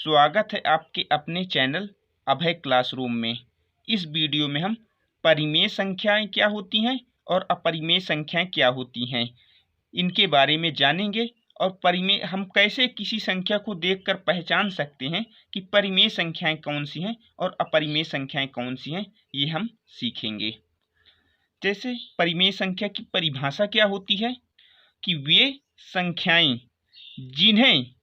स्वागत है आपके अपने चैनल अभय क्लासरूम में। इस वीडियो में हम परिमेय संख्याएं क्या होती हैं और अपरिमेय संख्याएं क्या होती हैं इनके बारे में जानेंगे। और परिमेय हम कैसे किसी संख्या को देखकर पहचान सकते हैं कि परिमेय संख्याएं कौन सी हैं और अपरिमेय संख्याएं कौन सी हैं, ये हम सीखेंगे। जैसे परिमेय संख्या की परिभाषा क्या होती है कि वे संख्याएं जिन्हें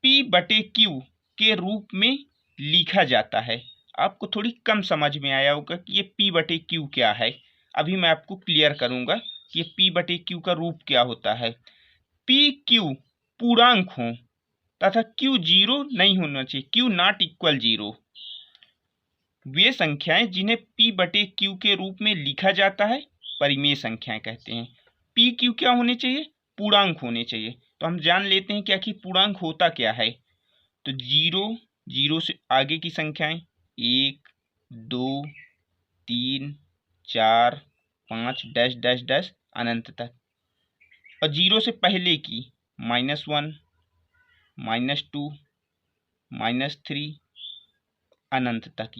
P/Q के रूप में लिखा जाता है। आपको थोड़ी कम समझ में आया होगा कि ये P/Q क्या है। अभी मैं आपको क्लियर करूंगा कि ये P/Q का रूप क्या होता है। PQ पूर्णांक हो तथा Q 0 नहीं होना चाहिए, Q नॉट इक्वल 0। वे संख्याएं जिन्हें P/Q के रूप में लिखा जाता है परिमेय संख्याएं कहते हैं। PQ क्या होने चाहिए? पूर्णांक होने चाहिए। तो हम जान लेते हैं क्या कि पूर्णांक होता क्या है। तो 0 से आगे की संख्याएं 1 2 3 4 5 डैश डैश डैश अनंत तक, और 0 से पहले की -1 -2 -3 अनंत तक।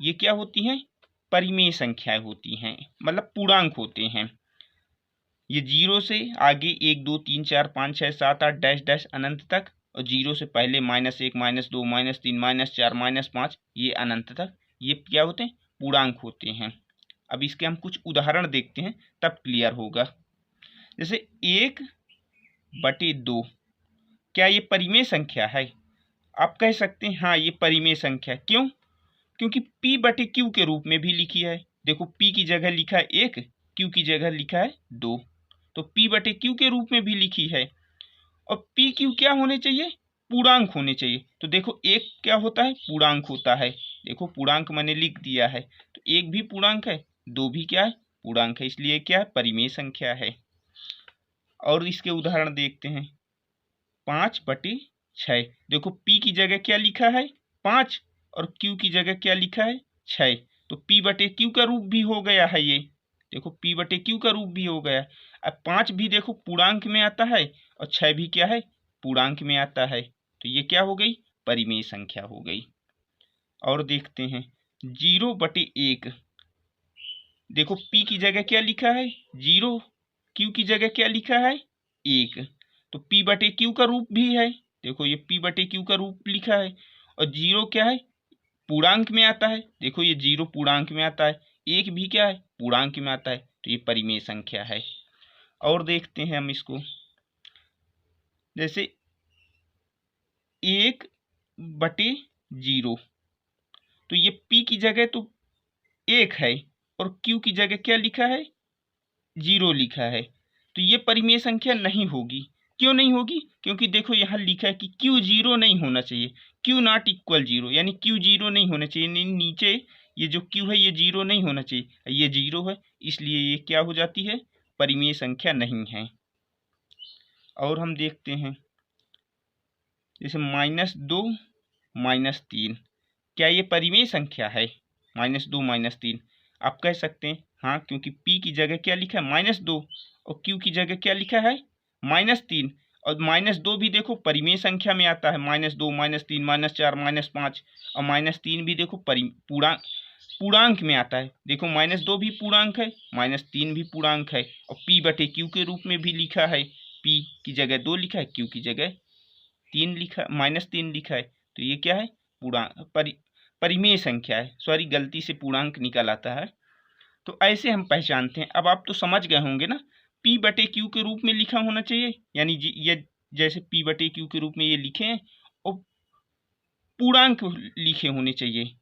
ये क्या होती हैं? परिमेय संख्याएं होती हैं, मतलब पूर्णांक होते हैं। ये 0 से आगे 1 2 3 4 5 6 7 8 डैश डैश अनंत तक, और 0 से पहले -1 -2 -3 -4 -5 ये अनंत तक, ये क्या होते हैं? पूर्णांक होते हैं। अब इसके हम कुछ उदाहरण देखते हैं तब क्लियर होगा। जैसे 1/2, क्या ये परिमेय संख्या है? आप कह सकते हैं हाँ ये परिमेय संख्या। क्यों? क्योंकि P/Q के रूप में भी लिखी है। देखो P की जगह लिखा है 1, Q की जगह लिखा है 2, तो P/Q के रूप में भी लिखी है। और PQ क्या होने चाहिए? पूर्णांक होने चाहिए। तो देखो 1 क्या होता है? पूर्णांक होता है। देखो पूर्णांक मैंने लिख दिया है, तो 1 भी पूर्णांक है, 2 भी क्या है? पूर्णांक है, इसलिए क्या है? परिमेय संख्या है। और इसके उदाहरण देखते हैं। 5/6, देखो P की जगह क्या लिखा है? 5, और Q की जगह क्या लिखा है? 6, तो P/Q का रूप भी हो गया है ये। देखो P/Q का रूप भी हो गया। अब 5 भी देखो पूर्णांक में आता है, और 6 भी क्या है? पूर्णांक में आता है। तो ये क्या हो गई? परिमेय संख्या हो गई। और देखते हैं 0/1, देखो P की जगह क्या लिखा है? 0, Q की जगह क्या लिखा है? 1, तो P/Q का रूप भी है। देखो ये P/Q का रूप लिखा है। और 0 क्या है? पूर्णांक में आता है। देखो ये 0 पूर्णांक में आता है, 1 भी क्या है? पूर्णांक में आता है, तो ये परिमेय संख्या है। और देखते हैं हम इसको। जैसे 1/0, तो ये P की जगह तो 1 है, और Q की जगह क्या लिखा है? 0 लिखा है, तो ये परिमेय संख्या नहीं होगी। क्यों नहीं होगी? क्योंकि देखो यहाँ लिखा है कि Q 0 नहीं होना चाहिए, Q नॉट इक्वल 0, यानी Q 0 नहीं होना चाहिए। नीचे ये जो Q है ये 0 नहीं होना चाहिए, ये 0 है, इसलिए ये क्या हो जाती है? परिमेय संख्या नहीं है। और हम देखते हैं जैसे -2 -3, क्या ये परिमेय संख्या है? -2 -3, आप कह सकते हैं हाँ, क्योंकि P की जगह क्या लिखा है? -2, और Q की जगह क्या लिखा है? -3, और -2 भी देखो परिमेय संख्या में आता है। -2 -3 -4 -5, और -3 भी देखो पूर्णांक में आता है। देखो -2 भी पूर्णांक है, -3 भी पूर्णांक है, और P/Q के रूप में भी लिखा है। P की जगह 2 लिखा है, Q की जगह 3 लिखा, -3 लिखा है, तो ये क्या है? परिमेय संख्या है। सॉरी, गलती से पूर्णांक निकल आता है। तो ऐसे हम पहचानते हैं। अब आप तो समझ गए होंगे ना, P/Q के रूप में लिखा होना चाहिए, यानी ये जैसे P/Q के रूप में ये लिखे हैं, और पूर्णांक लिखे होने चाहिए।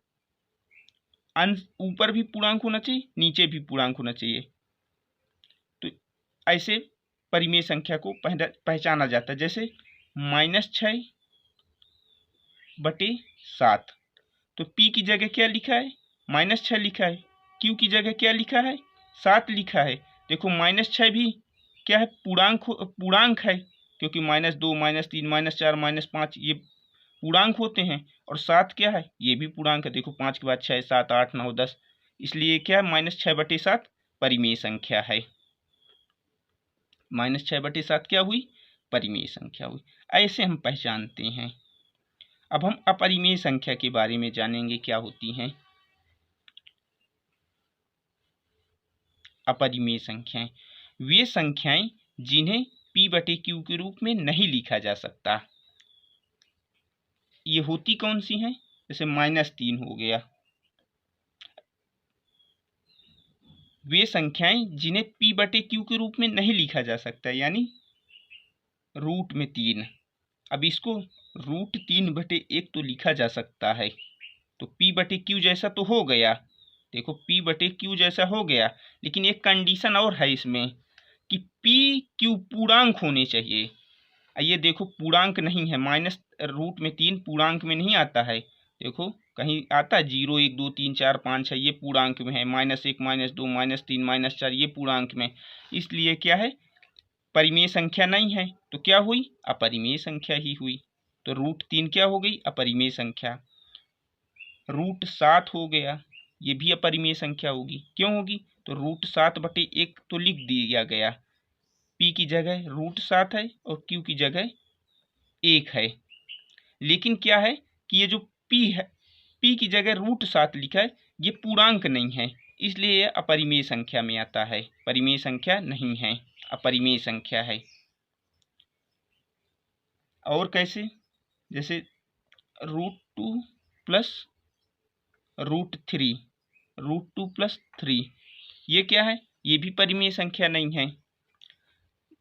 अंश ऊपर भी पूर्णांक होना चाहिए, नीचे भी पूर्णांक होना चाहिए। तो ऐसे परिमेय संख्या को पहचाना जाता है। जैसे -6/7, तो P की जगह क्या लिखा है? -6 लिखा है, Q की जगह क्या लिखा है? 7 लिखा है। देखो -6 भी क्या है? पूर्णांक है, क्योंकि -2 -3 -4 -5 ये पूर्णांक होते हैं, और 7 क्या है? ये भी पूर्णांक है। देखो 5 के बाद 6 7 8 9 10, इसलिए क्या है? -6/7 परिमेय संख्या है। -6/7 क्या हुई? परिमेय संख्या हुई। ऐसे हम पहचानते हैं। अब हम अपरिमेय संख्या के बारे में जानेंगे क्या होती हैं। अपरिमेय संख्याएं वे संख्याएं जिन्हें p/q के रूप में नहीं लिखा जा सकता। ये होती कौन सी हैं? जैसे -3 हो गया। वे संख्याएं जिन्हें p/q के रूप में नहीं लिखा जा सकता, यानी √3। अब इसको √3/1 तो लिखा जा सकता है, तो p/q जैसा तो हो गया। देखो p/q जैसा हो गया, लेकिन एक कंडीशन और है इसमें कि p/q पूर्णांक होने चाहिए। ये देखो पूर्णांक नहीं है, -√3 पूर्णांक में नहीं आता है। देखो कहीं आता है 0, 1, 2, 3, 4, 5, 6, ये पूर्णांक में है। -1, -2, -3, -4 ये पूर्णांक में, इसलिए क्या है, परिमेय संख्या नहीं है। तो क्या हुई? अपरिमेय संख्या ही हुई। तो √3 क्या हो गई? अपरिमेय संख्या। √7 हो गया, ये भी अपरिमेय संख्या होगी। क्यों होगी? तो √7/1 तो लिख दिया गया, p की जगह √7 है और q की जगह 1 है। लेकिन क्या है कि ये जो p है, p की जगह √7 लिखा है, ये पूर्णांक नहीं है, इसलिए यह अपरिमेय संख्या में आता है। परिमेय संख्या नहीं है, अपरिमेय संख्या है। और कैसे? जैसे √2 प्लस √3, √2 प्लस 3, ये क्या है? ये भी परिमेय संख्या नहीं है।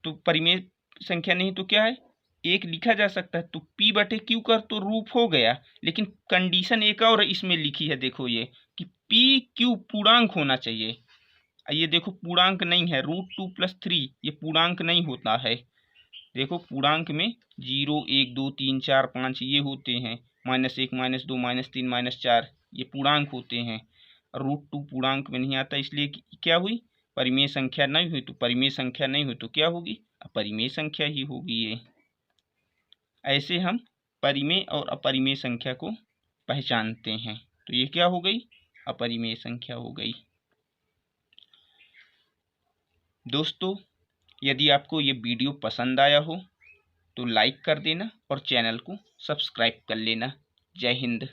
तो परिमेय संख्या नहीं तो क्या है? 1 लिखा जा सकता है। तो p/q का तो रूप हो गया, लेकिन कंडीशन एक और इसमें लिखी है, देखो ये कि p/q पूर्णांक होना चाहिए। ये देखो पूर्णांक नहीं है, √2 प्लस 3 ये पूर्णांक नहीं होता है। देखो पूर्णांक में 0, 1, 2, 3, 4, 5 ये होते हैं, -1, -2, -3, -4 ये पूर्णांक होते हैं। √2 पूर्णांक में नहीं आता, इसलिए क्या हुई? परिमेय संख्या नहीं हुई। तो परिमेय संख्या नहीं हुई तो क्या होगी? अपरिमेय संख्या ही होगी ये। ऐसे हम परिमेय और अपरिमेय संख्या को पहचानते हैं। तो ये क्या हो गई? अपरिमेय संख्या हो गई। दोस्तों, यदि आपको ये वीडियो पसंद आया हो तो लाइक कर देना और चैनल को सब्सक्राइब कर लेना। जय हिंद।